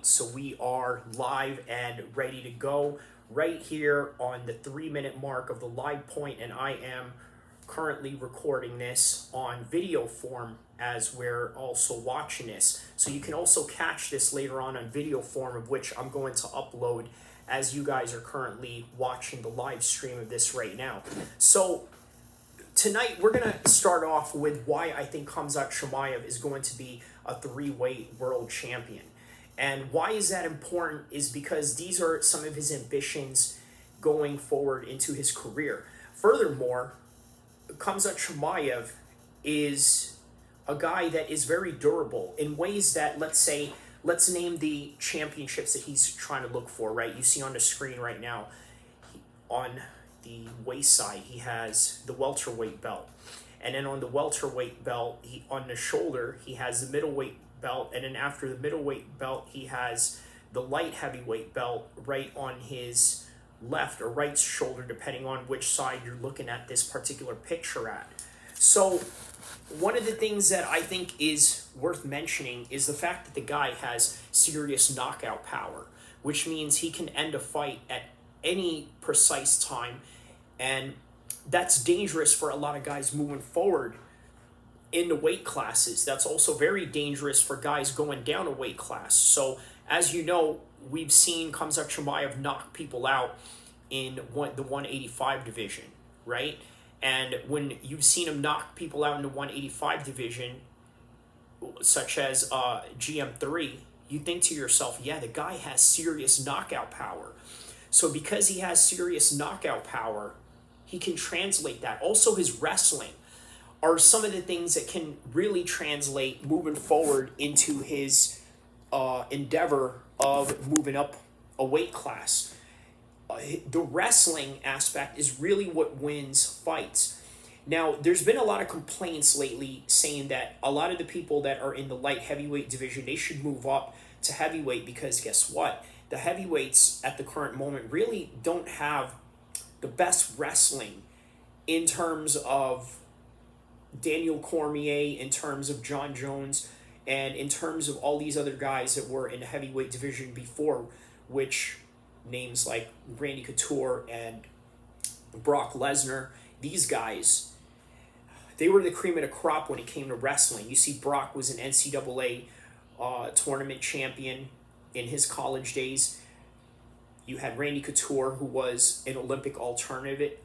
So we are live and ready to go right here on the 3 minute mark of the live point, and I am currently recording this on video form as we're also watching this. So you can also catch this later on video form, of which I'm going to upload as you guys are currently watching the live stream of this right now. So tonight we're going to start off with why I think Khamzat Chimaev is going to be a three-weight world champion. And why is that important is because these are some of his ambitions going forward into his career. Furthermore, Khamzat Chimaev is a guy that is very durable in ways that, let's name the championships that he's trying to look for, right? You see on the screen right now, on the waist side, he has the welterweight belt. And then on the welterweight belt, on the shoulder, he has the middleweight belt. And then after the middleweight belt, he has the light heavyweight belt right on his left or right shoulder, depending on which side you're looking at this particular picture at. So one of the things that I think is worth mentioning is the fact that the guy has serious knockout power, which means he can end a fight at any precise time. And that's dangerous for a lot of guys moving forward in the weight classes. That's also very dangerous for guys going down a weight class. So as you know, we've seen Khamzat Chimaev knock people out in the 185 division, right? And when you've seen him knock people out in the 185 division, such as GM3, you think to yourself, yeah, the guy has serious knockout power. So because he has serious knockout power, he can translate that. Also, his wrestling are some of the things that can really translate moving forward into his endeavor of moving up a weight class. The wrestling aspect is really what wins fights. Now, there's been a lot of complaints lately saying that a lot of the people that are in the light heavyweight division, they should move up to heavyweight because guess what? The heavyweights at the current moment really don't have the best wrestling in terms of Daniel Cormier, in terms of John Jones, and in terms of all these other guys that were in the heavyweight division before, which names like Randy Couture and Brock Lesnar, these guys, they were the cream of the crop when it came to wrestling. You see, Brock was an NCAA tournament champion in his college days. You had Randy Couture, who was an Olympic alternate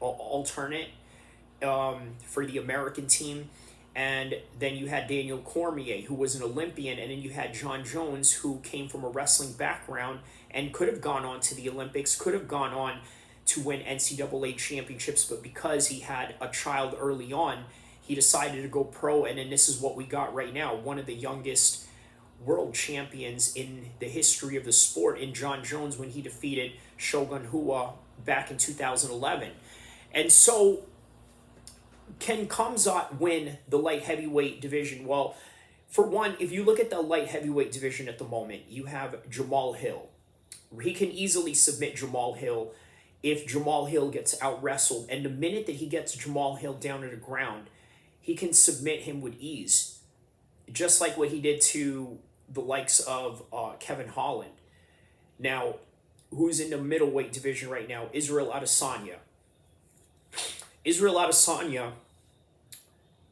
for the American team. And then you had Daniel Cormier, who was an Olympian. And then you had John Jones, who came from a wrestling background and could have gone on to the Olympics, could have gone on to win NCAA championships. But because he had a child early on, he decided to go pro. And then this is what we got right now. One of the youngest world champions in the history of the sport in John Jones when he defeated Shogun Rua back in 2011. And so can Khamzat win the light heavyweight division? Well, for one, if you look at the light heavyweight division at the moment, you have Jamal Hill. He can easily submit Jamal Hill if Jamal Hill gets out-wrestled. And the minute that he gets Jamal Hill down to the ground, he can submit him with ease. Just like what he did to the likes of Kevin Holland. Now, who's in the middleweight division right now? Israel Adesanya. Israel Adesanya,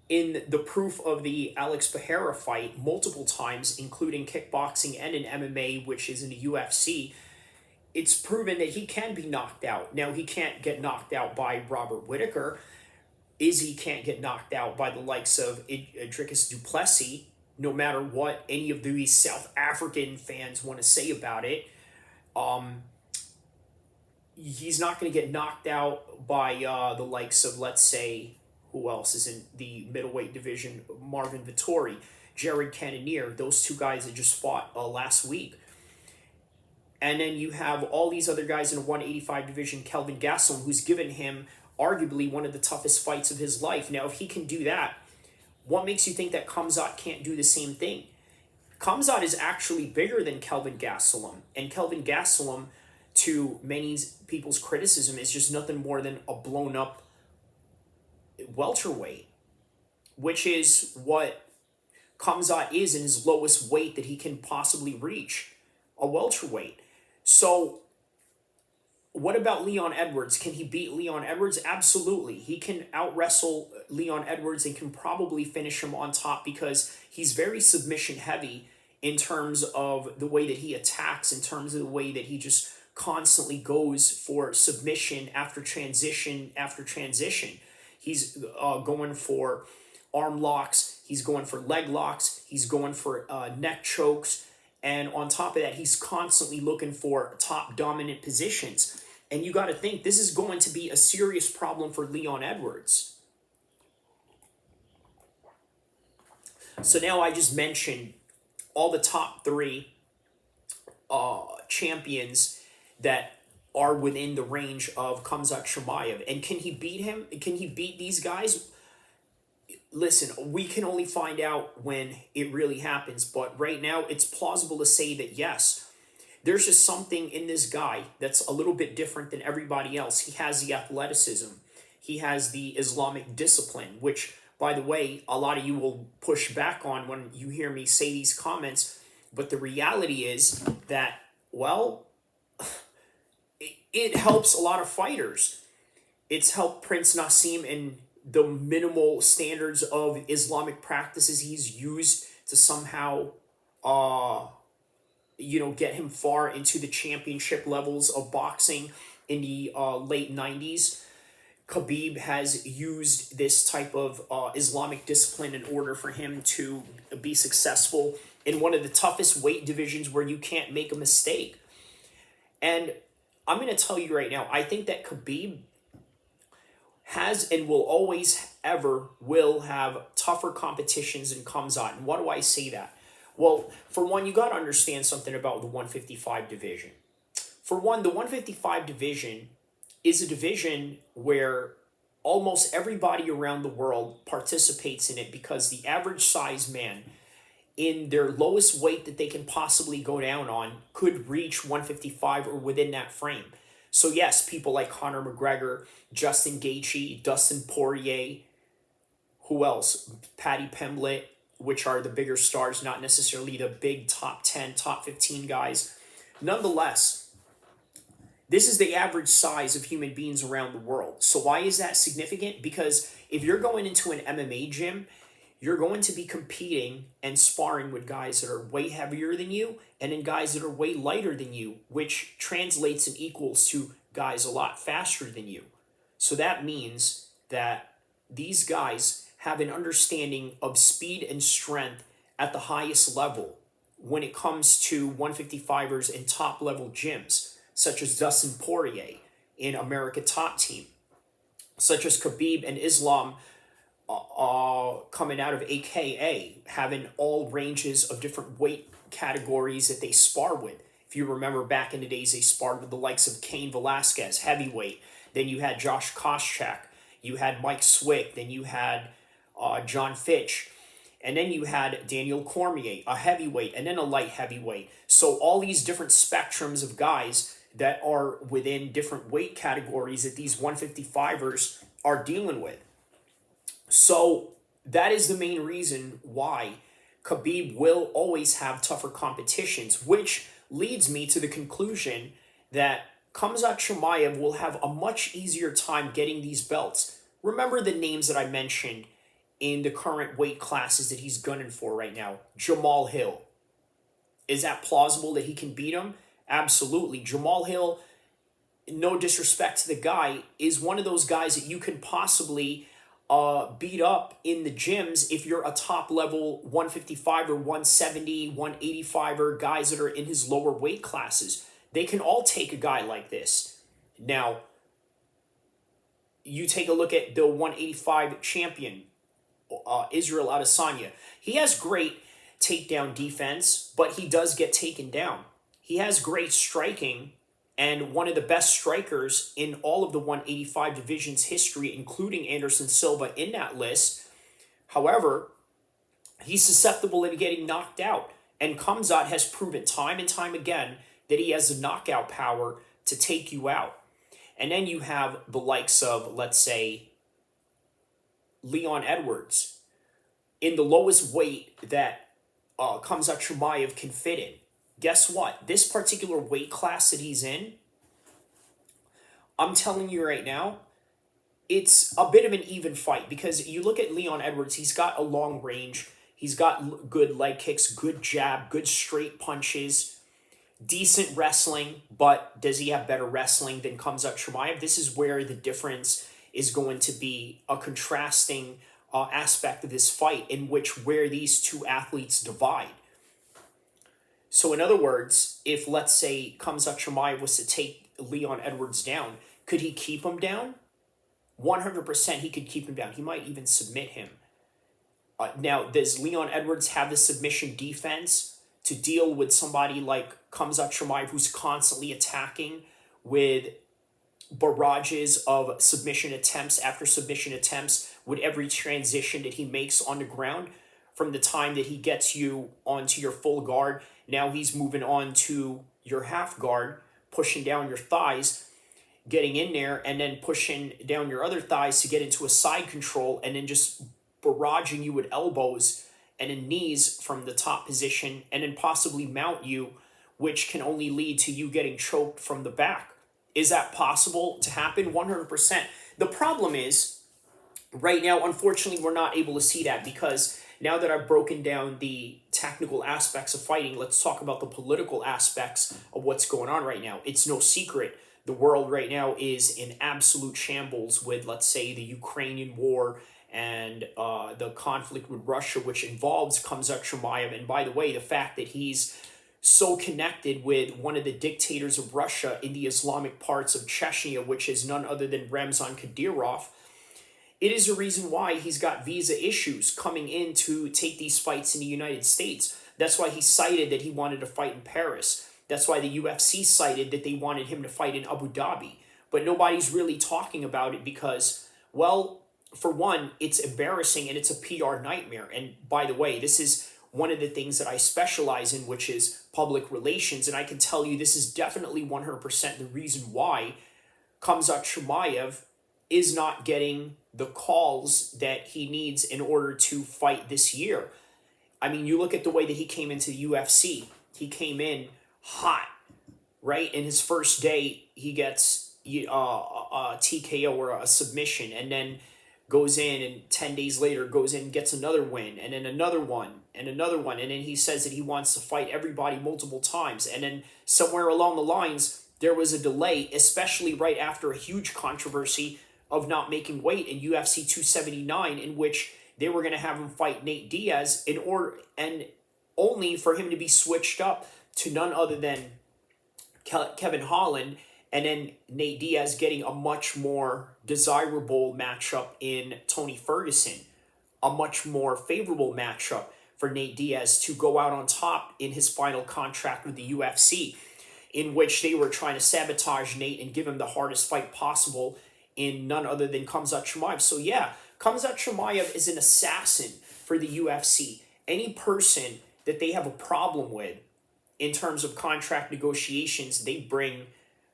in the proof of the Alex Pereira fight multiple times, including kickboxing and in MMA, which is in the UFC, it's proven that he can be knocked out. Now, he can't get knocked out by Robert Whittaker. Izzy can't get knocked out by the likes of Dricus du Plessis, no matter what any of these South African fans want to say about it. He's not going to get knocked out by the likes of, let's say, who else is in the middleweight division? Marvin Vettori, Jared Cannonier, those two guys that just fought last week. And then you have all these other guys in the 185 division, Kelvin Gastelum, who's given him arguably one of the toughest fights of his life. Now, if he can do that, what makes you think that Khamzat can't do the same thing? Khamzat is actually bigger than Kelvin Gastelum. And Kelvin Gastelum, to many people's criticism, is just nothing more than a blown-up welterweight, which is what Khamzat is in his lowest weight that he can possibly reach. a welterweight. So what about Leon Edwards? Can he beat Leon Edwards? Absolutely. He can out wrestle Leon Edwards and can probably finish him on top because he's very submission heavy in terms of the way that he attacks, in terms of the way that he just constantly goes for submission after transition after transition. He's going for arm locks, he's going for leg locks, he's going for neck chokes, and on top of that, he's constantly looking for top dominant positions. And you got to think this is going to be a serious problem for Leon Edwards. So now I just mentioned all the top three champions that are within the range of Khamzat Chimaev. And can he beat him? Can he beat these guys? Listen, we can only find out when it really happens. But right now, it's plausible to say that yes, there's just something in this guy that's a little bit different than everybody else. He has the athleticism. He has the Islamic discipline, which, by the way, a lot of you will push back on when you hear me say these comments. But the reality is that, well, it helps a lot of fighters. It's helped Prince Nassim in the minimal standards of Islamic practices he's used to somehow, get him far into the championship levels of boxing in the late 90s. Khabib has used this type of Islamic discipline in order for him to be successful in one of the toughest weight divisions where you can't make a mistake. And I'm going to tell you right now, I think that Khabib has and will always ever will have tougher competitions than Khamzat. And why do I say that? Well, for one, you got to understand something about the 155 division. For one, the 155 division is a division where almost everybody around the world participates in it because the average size man in their lowest weight that they can possibly go down on could reach 155 or within that frame. So yes, people like Conor McGregor, Justin Gaethje, Dustin Poirier, who else? Paddy Pimblett, which are the bigger stars, not necessarily the big top 10, top 15 guys. Nonetheless, this is the average size of human beings around the world. So why is that significant? Because if you're going into an MMA gym, you're going to be competing and sparring with guys that are way heavier than you and in guys that are way lighter than you, which translates and equals to guys a lot faster than you. So that means that these guys have an understanding of speed and strength at the highest level when it comes to 155ers in top level gyms, such as Dustin Poirier in America Top Team, such as Khabib and Islam coming out of AKA, having all ranges of different weight categories that they spar with. If you remember back in the days, they sparred with the likes of Cain Velasquez, heavyweight. Then you had Josh Koscheck. You had Mike Swick. Then you had John Fitch. And then you had Daniel Cormier, a heavyweight, and then a light heavyweight. So all these different spectrums of guys that are within different weight categories that these 155ers are dealing with. So that is the main reason why Khabib will always have tougher competitions, which leads me to the conclusion that Khamzat Chimaev will have a much easier time getting these belts. Remember the names that I mentioned in the current weight classes that he's gunning for right now. Jamal Hill. Is that plausible that he can beat him? Absolutely. Jamal Hill, no disrespect to the guy, is one of those guys that you can possibly beat up in the gyms if you're a top level 155 or 170, 185 or guys that are in his lower weight classes. They can all take a guy like this. Now, you take a look at the 185 champion, Israel Adesanya. He has great takedown defense, but he does get taken down. He has great striking and one of the best strikers in all of the 185 division's history, including Anderson Silva in that list. However, he's susceptible to getting knocked out. And Khamzat has proven time and time again that he has the knockout power to take you out. And then you have the likes of, let's say, Leon Edwards in the lowest weight that Khamzat Chimaev can fit in. guess what? This particular weight class that he's in, I'm telling you right now, it's a bit of an even fight because you look at Leon Edwards, he's got a long range, he's got good leg kicks, good jab, good straight punches, decent wrestling, but does he have better wrestling than Khamzat Chimaev? This is where the difference is going to be a contrasting aspect of this fight in which where these two athletes divide. So in other words, if let's say Khamzat Chimaev was to take Leon Edwards down, could he keep him down? 100% he could keep him down. He might even submit him. Now, does Leon Edwards have the submission defense to deal with somebody like Khamzat Chimaev who's constantly attacking with barrages of submission attempts after submission attempts with every transition that he makes on the ground from the time that he gets you onto your full guard? Now he's moving on to your half guard, pushing down your thighs, getting in there, and then pushing down your other thighs to get into a side control, and then just barraging you with elbows and then knees from the top position, and then possibly mount you, which can only lead to you getting choked from the back. Is that possible to happen? 100%. The problem is, right now, unfortunately, we're not able to see that because now that I've broken down the technical aspects of fighting, let's talk about the political aspects of what's going on right now. It's no secret. The world right now is in absolute shambles with, let's say, the Ukrainian war and the conflict with Russia, which involves Khamzat Chimaev. And by the way, the fact that he's so connected with one of the dictators of Russia in the Islamic parts of Chechnya, which is none other than Ramzan Kadyrov, it is a reason why he's got visa issues coming in to take these fights in the United States. That's why he cited that he wanted to fight in Paris. That's why the UFC cited that they wanted him to fight in Abu Dhabi. But nobody's really talking about it because, well, for one, it's embarrassing and it's a PR nightmare. And by the way, this is one of the things that I specialize in, which is public relations. And I can tell you this is definitely 100% the reason why Khamzat Chimaev is not getting the calls that he needs in order to fight this year. I mean, you look at the way that he came into the UFC. He came in hot, right? In his first day, he gets a TKO or a submission, and then goes in, and 10 days later goes in and gets another win, and then another one, and another one, and then he says that he wants to fight everybody multiple times, and then somewhere along the lines, there was a delay, especially right after a huge controversy of not making weight in UFC 279, in which they were going to have him fight Nate Diaz in order, and only for him to be switched up to none other than Kevin Holland, and then Nate Diaz getting a much more desirable matchup in Tony Ferguson, a much more favorable matchup for Nate Diaz to go out on top in his final contract with the UFC, in which they were trying to sabotage Nate and give him the hardest fight possible in none other than Khamzat Chimaev. So yeah, Khamzat Chimaev is an assassin for the UFC. Any person that they have a problem with in terms of contract negotiations, they bring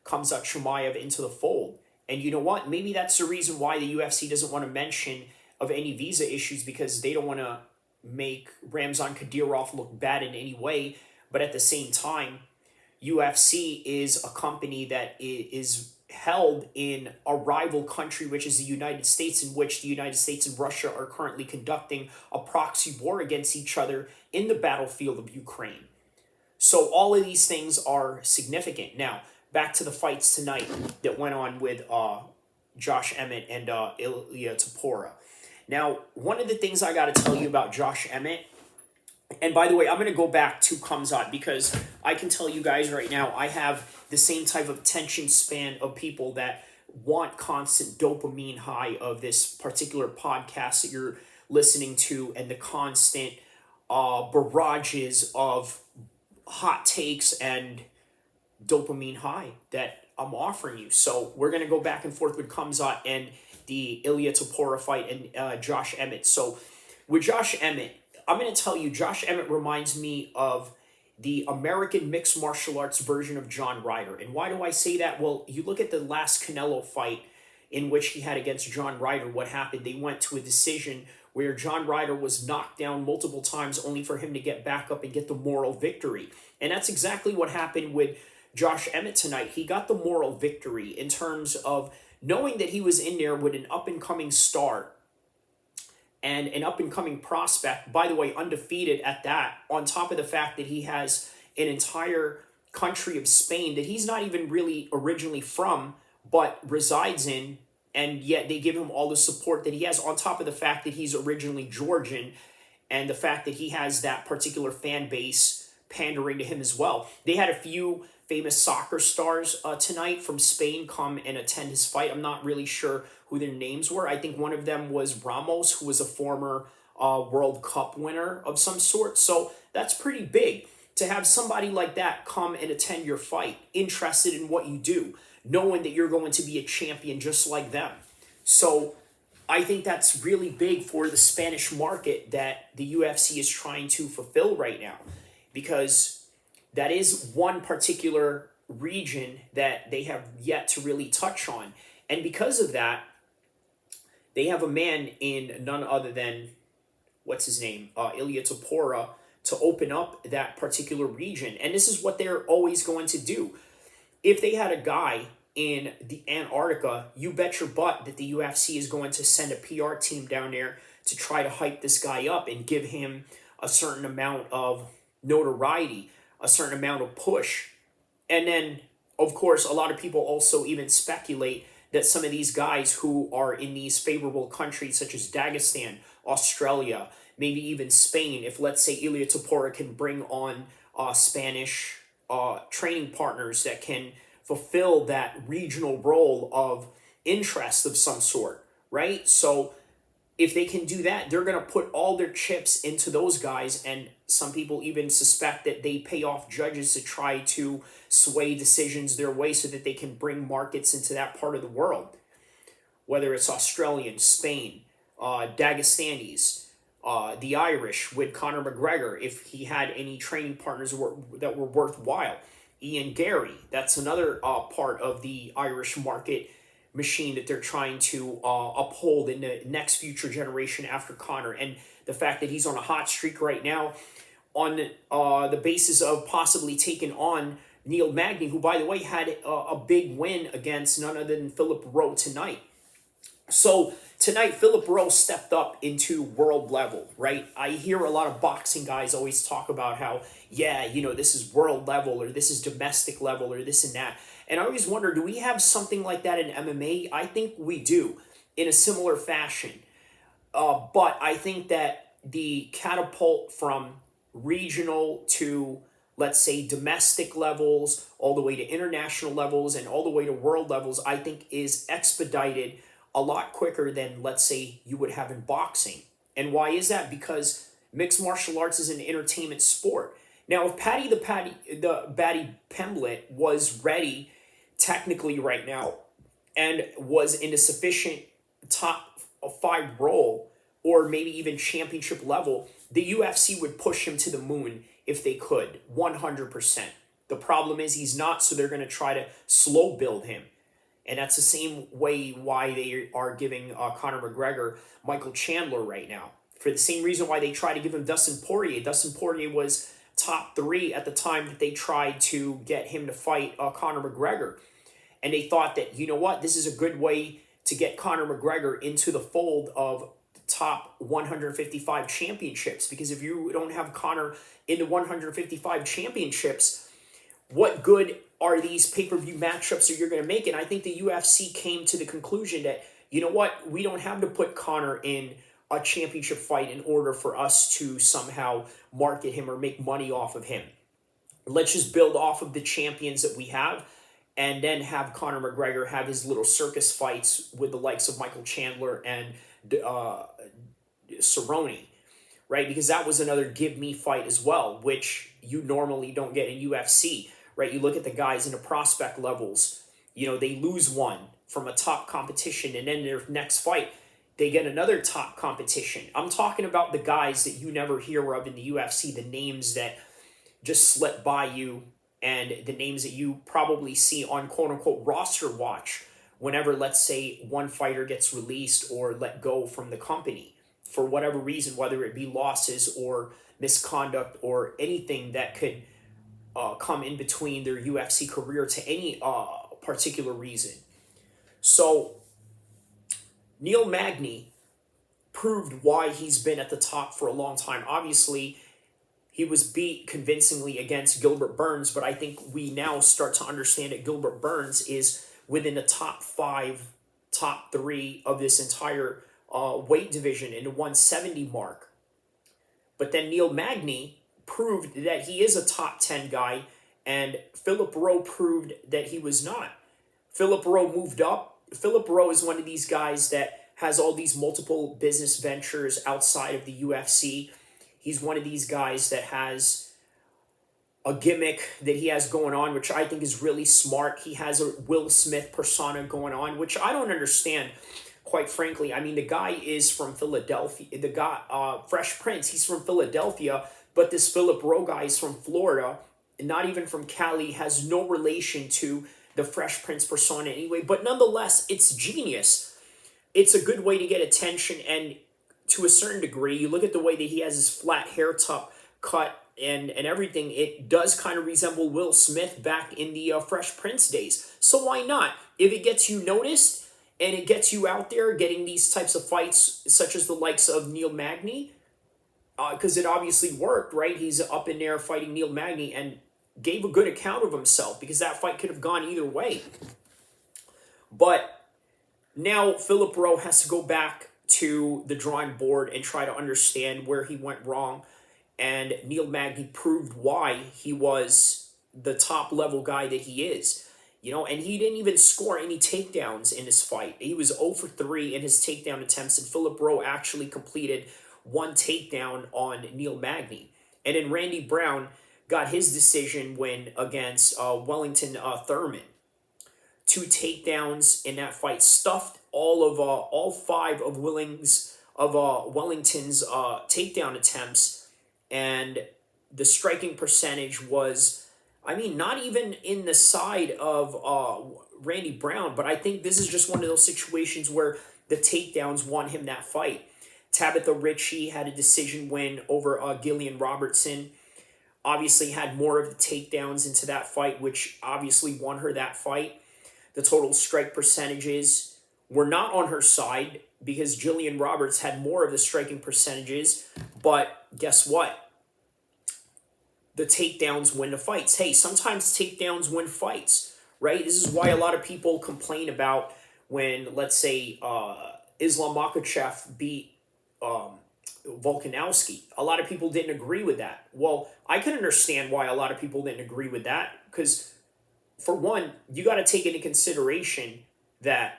Khamzat Chimaev into the fold. And you know what? Maybe that's the reason why the UFC doesn't want to mention of any visa issues, because they don't want to make Ramzan Kadyrov look bad in any way. But at the same time, UFC is a company that is held in a rival country, which is the United States, in which the United States and Russia are currently conducting a proxy war against each other in the battlefield of Ukraine. So all of these things are significant. Now, back to the fights tonight that went on with Josh Emmett and Ilia Topuria. Now, one of the things I got to tell you about Josh Emmett, and by the way, I'm going to go back to Khamzat because I can tell you guys right now, I have the same type of attention span of people that want constant dopamine high of this particular podcast that you're listening to, and the constant barrages of hot takes and dopamine high that I'm offering you. So we're going to go back and forth with Khamzat and the Ilia Topuria fight and Josh Emmett. So with Josh Emmett, I'm going to tell you, Josh Emmett reminds me of the American mixed martial arts version of John Ryder. And why do I say that? Well, you look at the last Canelo fight in which he had against John Ryder, what happened? They went to a decision where John Ryder was knocked down multiple times only for him to get back up and get the moral victory. And that's exactly what happened with Josh Emmett tonight. He got the moral victory in terms of knowing that he was in there with an up-and-coming star and an up-and-coming prospect, by the way, undefeated at that, on top of the fact that he has an entire country of Spain that he's not even really originally from, but resides in, and yet they give him all the support that he has, on top of the fact that he's originally Georgian, and the fact that he has that particular fan base pandering to him as well. They had a few famous soccer stars tonight from Spain come and attend his fight. I'm not really sure who their names were. I think one of them was Ramos, who was a former World Cup winner of some sort. So that's pretty big to have somebody like that come and attend your fight, interested in what you do, knowing that you're going to be a champion just like them. So I think that's really big for the Spanish market that the UFC is trying to fulfill right now, because that is one particular region that they have yet to really touch on. And because of that, they have a man in none other than, what's his name, Ilia Topuria, to open up that particular region. And this is what they're always going to do. If they had a guy in the Antarctica, you bet your butt that the UFC is going to send a PR team down there to try to hype this guy up and give him a certain amount of notoriety, a certain amount of push. And then, of course, a lot of people also even speculate that some of these guys who are in these favorable countries such as Dagestan, Australia, maybe even Spain, if let's say Ilia Topuria can bring on Spanish training partners that can fulfill that regional role of interest of some sort, right? So if they can do that, they're going to put all their chips into those guys, and some people even suspect that they pay off judges to try to sway decisions their way so that they can bring markets into that part of the world, whether it's Australian, Spain, Dagestanis, the Irish with Conor McGregor, if he had any training partners that were worthwhile. Ian Gary, that's another part of the Irish market machine that they're trying to uphold in the next future generation after Conor. And the fact that he's on a hot streak right now on the basis of possibly taking on Neil Magny, who, by the way, had a big win against none other than Philip Rowe tonight. So tonight, Philip Rowe stepped up into world level, right? I hear a lot of boxing guys always talk about how, yeah, you know, this is world level, or this is domestic level, or this and that. And I always wonder, do we have something like that in MMA? I think we do, in a similar fashion. But I think that the catapult from regional to, let's say, domestic levels, all the way to international levels, and all the way to world levels, I think is expedited a lot quicker than, let's say, you would have in boxing. And why is that? Because mixed martial arts is an entertainment sport. Now, if Paddy the Baddy Pimblett was ready technically right now and was in a sufficient top 5 role, or maybe even championship level, the UFC would push him to the moon if they could, 100%. The problem is he's not, so they're going to try to slow build him. And that's the same way why they are giving Conor McGregor Michael Chandler right now. For the same reason why they try to give him Dustin Poirier. Dustin Poirier was top 3 at the time that they tried to get him to fight Conor McGregor. And they thought that, you know what, this is a good way to get Conor McGregor into the fold of the top 155 championships. Because if you don't have Conor in the 155 championships, what good are these pay-per-view matchups that you're going to make? And I think the UFC came to the conclusion that, you know what, we don't have to put Conor in a championship fight in order for us to somehow market him or make money off of him. Let's just build off of the champions that we have, and then have Conor McGregor have his little circus fights with the likes of Michael Chandler and Cerrone, right? Because that was another give me fight as well, which you normally don't get in UFC, right? You look at the guys in the prospect levels, you know, they lose one from a top competition, and then their next fight, they get another top competition. I'm talking about the guys that you never hear of in the UFC, the names that just slip by you, and the names that you probably see on quote-unquote roster watch whenever, let's say, one fighter gets released or let go from the company. for whatever reason, whether it be losses or misconduct or anything that could come in between their UFC career to any particular reason. So Neil Magny proved why he's been at the top for a long time. Obviously, he was beat convincingly against Gilbert Burns, but I think we now start to understand that Gilbert Burns is within the top 5, top 3 of this entire weight division in the 170 mark. But then Neil Magny proved that he is a top 10 guy, and Philip Rowe proved that he was not. Philip Rowe moved up. Philip Rowe is one of these guys that has all these multiple business ventures outside of the UFC. He's one of these guys that has a gimmick that he has going on, which I think is really smart. He has a Will Smith persona going on, which I don't understand, quite frankly. I mean, the guy is from Philadelphia. The guy, Fresh Prince, he's from Philadelphia, but this Philip Rowe guy is from Florida, not even from Cali, has no relation to the Fresh Prince persona anyway. But nonetheless, it's genius. It's a good way to get attention, and to a certain degree, you look at the way that he has his flat hair cut and everything, it does kind of resemble Will Smith back in the Fresh Prince days. So why not? If it gets you noticed and it gets you out there getting these types of fights, such as the likes of Neil Magny, because it obviously worked, right? He's up in there fighting Neil Magny and gave a good account of himself, because that fight could have gone either way. But now Philip Rowe has to go back to the drawing board and try to understand where he went wrong. And Neil Magny proved why he was the top level guy that he is. You know, and he didn't even score any takedowns in his fight. He was 0 for 3 in his takedown attempts, and Philip Rowe actually completed 1 takedown on Neil Magny. And then Randy Brown got his decision win against Wellington Thurman. 2 takedowns in that fight, stuffed all 5 of Wellington's takedown attempts, and the striking percentage was, I mean, not even in the side of Randy Brown, but I think this is just one of those situations where the takedowns won him that fight. Tabitha Ritchie had a decision win over Gillian Robertson. Obviously had more of the takedowns into that fight, which obviously won her that fight. The total strike percentages were not on her side, because Gillian Roberts had more of the striking percentages. But guess what? The takedowns win the fights. Hey, sometimes takedowns win fights, right? This is why a lot of people complain about when, let's say, Islam Makhachev beat Volkanovski. A lot of people didn't agree with that. Well, I can understand why a lot of people didn't agree with that, because for one, you got to take into consideration that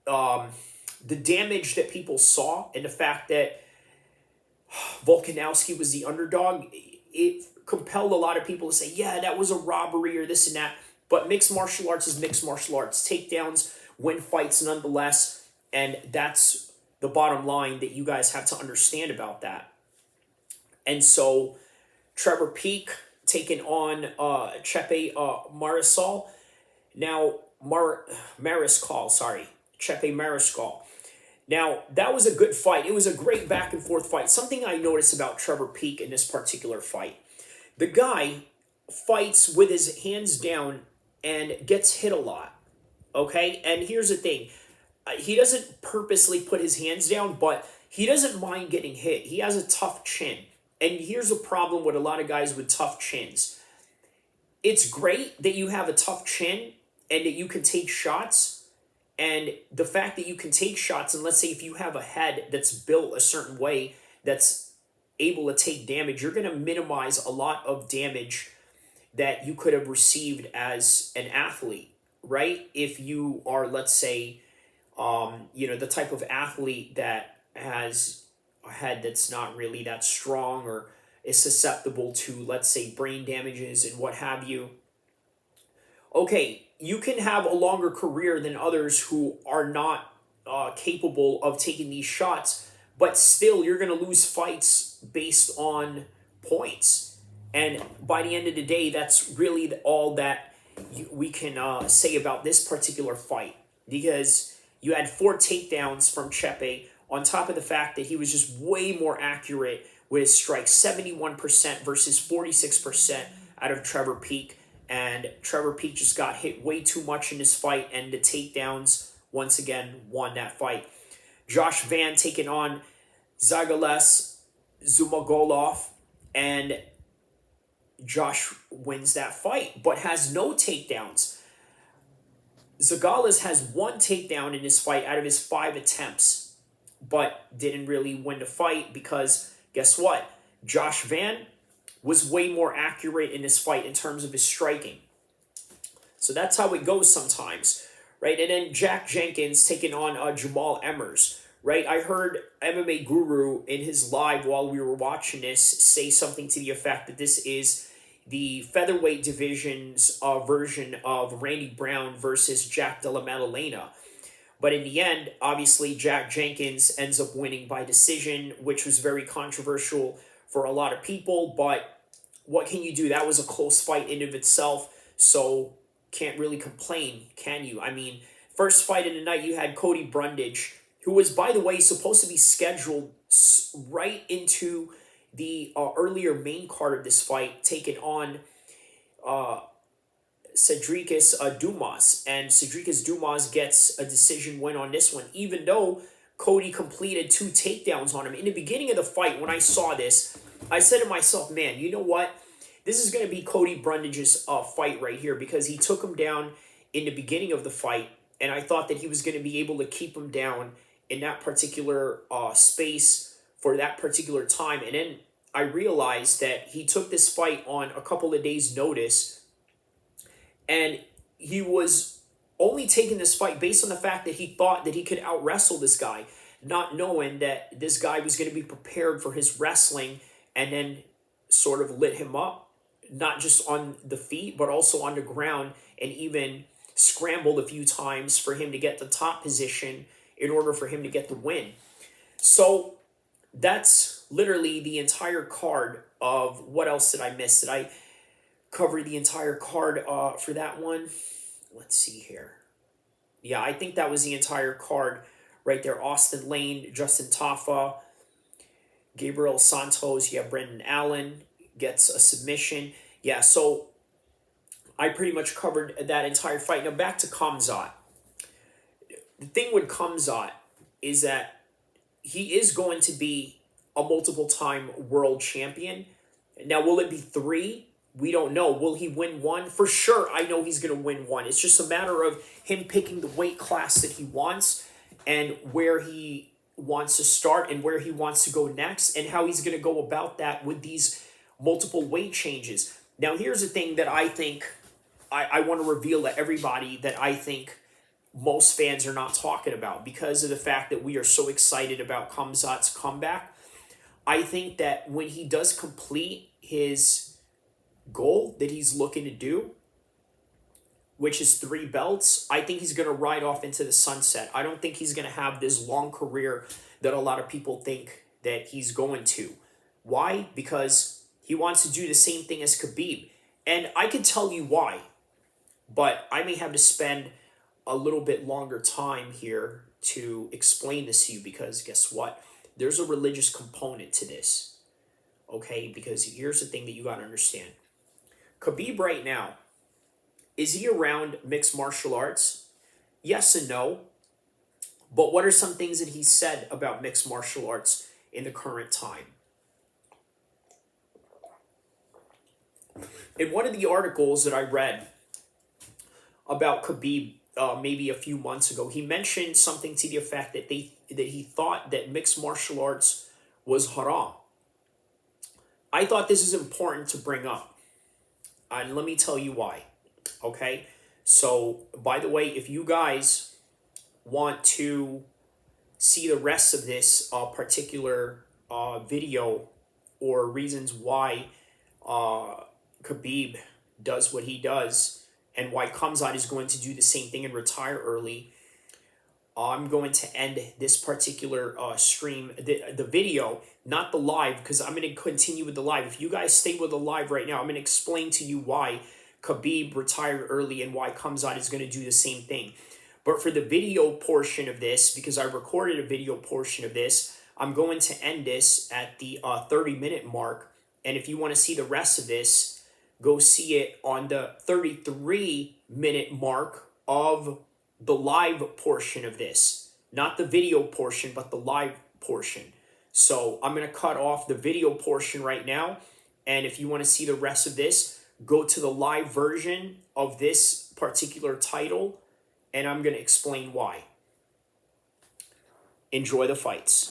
the damage that people saw and the fact that Volkanovski was the underdog, it compelled a lot of people to say, yeah, that was a robbery or this and that. But mixed martial arts is mixed martial arts. Takedowns win fights nonetheless, and that's the bottom line that you guys have to understand about that. And so Trevor Peek taking on Chepe Mariscal. Now, Chepe Mariscal. Now, that was a good fight. It was a great back and forth fight. Something I noticed about Trevor Peek in this particular fight. The guy fights with his hands down and gets hit a lot. Okay? And here's the thing. He doesn't purposely put his hands down, but he doesn't mind getting hit. He has a tough chin. And here's a problem with a lot of guys with tough chins. It's great that you have a tough chin and that you can take shots. And the fact that you can take shots, and let's say if you have a head that's built a certain way that's able to take damage, you're going to minimize a lot of damage that you could have received as an athlete, right? If you are, let's say, the type of athlete that has a head that's not really that strong or is susceptible to, let's say, brain damages and what have you. Okay, you can have a longer career than others who are not capable of taking these shots, but still you're going to lose fights based on points. And by the end of the day, that's really all that we can say about this particular fight, because you had 4 takedowns from Chepe on top of the fact that he was just way more accurate with his strikes, 71% versus 46% out of Trevor Peek. And Trevor Peek just got hit way too much in this fight, and the takedowns once again won that fight. Josh Van taking on Zagales Zumagolov, and Josh wins that fight, but has no takedowns. Zagales has one takedown in this fight out of his 5 attempts, but didn't really win the fight because guess what? Josh Van was way more accurate in this fight in terms of his striking. So that's how it goes sometimes, right? And then Jack Jenkins taking on Jamal Emmers, right? I heard MMA Guru in his live while we were watching this say something to the effect that this is the featherweight division's version of Randy Brown versus Jack Della Maddalena. But in the end, obviously, Jack Jenkins ends up winning by decision, which was very controversial for a lot of people. But what can you do? That was a close fight in and of itself, so can't really complain, can you? I mean, first fight of the night, you had Cody Brundage, who was, by the way, supposed to be scheduled right into the earlier main card of this fight, taking on Cedricus Dumas. And Cedricus Dumas gets a decision win on this one, even though Cody completed 2 takedowns on him. In the beginning of the fight, when I saw this, I said to myself, man, you know what? This is going to be Cody Brundage's fight right here, because he took him down in the beginning of the fight, and I thought that he was going to be able to keep him down in that particular space for that particular time. And then I realized that he took this fight on a couple of days' notice, and he was only taking this fight based on the fact that he thought that he could out-wrestle this guy, not knowing that this guy was going to be prepared for his wrestling and then sort of lit him up, not just on the feet, but also on the ground, and even scrambled a few times for him to get the top position in order for him to get the win. So that's literally the entire card of what else did I miss? Did I cover the entire card for that one? Let's see here. Yeah, I think that was the entire card right there. Austin Lane, Justin Tafa, Gabriel Santos, yeah, Brendan Allen gets a submission. Yeah, so I pretty much covered that entire fight. Now back to Khamzat. The thing with Khamzat is that he is going to be a multiple-time world champion. Now, will it be 3? We don't know. Will he win 1? For sure, I know he's going to win 1. It's just a matter of him picking the weight class that he wants and where he wants to start and where he wants to go next and how he's going to go about that with these multiple weight changes. Now, here's the thing that I think I want to reveal to everybody that I think most fans are not talking about because of the fact that we are so excited about Khamzat's comeback. I think that when he does complete his goal that he's looking to do, which is 3 belts, I think he's going to ride off into the sunset. I don't think he's going to have this long career that a lot of people think that he's going to. Why? Because he wants to do the same thing as Khabib. And I could tell you why, but I may have to spend a little bit longer time here to explain this to you, because guess what? There's a religious component to this, okay? Because here's the thing that you got to understand. Khabib right now, is he around mixed martial arts? Yes and no. But what are some things that he said about mixed martial arts in the current time? In one of the articles that I read about Khabib, maybe a few months ago, he mentioned something to the effect that he thought that mixed martial arts was haram. I thought this is important to bring up, and let me tell you why. Okay, so by the way, if you guys want to see the rest of this particular video or reasons why Khabib does what he does, and why Khamzat is going to do the same thing and retire early, I'm going to end this particular stream, the video, not the live, because I'm going to continue with the live. If you guys stay with the live right now, I'm going to explain to you why Khabib retired early and why Khamzat is going to do the same thing. But for the video portion of this, because I recorded a video portion of this, I'm going to end this at the 30-minute mark. And if you want to see the rest of this, go see it on the 33-minute mark of the live portion of this. Not the video portion, but the live portion. So I'm going to cut off the video portion right now. And if you want to see the rest of this, go to the live version of this particular title, and I'm going to explain why. Enjoy the fights.